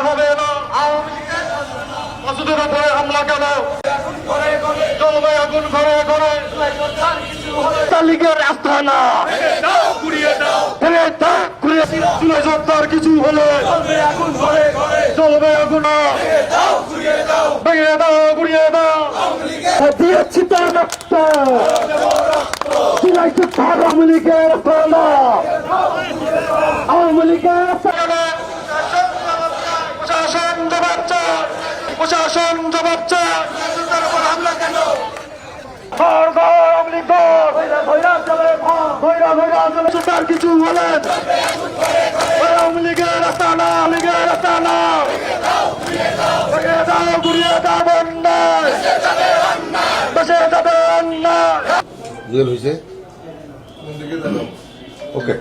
হবে না। আওয়ামী লীগের মাসুদের উপরে হামলা কেন? জ্বলবে আগুন ঘরে ঘরে। লীগের আস্তানা ভেঙে দাও ঘুরিয়ে দাও। যোদ্ধার কিছু হলে জ্বলবে আগুন ভেঙে দাও ঘুরিয়ে দাও। দিয়েছি তার রক্ত আওয়ামী লীগের আস্তানা। আওয়ামী লীগের প্রশাসন জবাব চায়। প্রশাসন জবাব চায়। হামলা কেন? কিছু বলেন আওয়ামী লীগের আস্তানা। লীগের আস্তানা ঘুরিয়ে দাও অন্যায়। দেশে যাবে অন্যায়। জেল হয়েছে ওকে।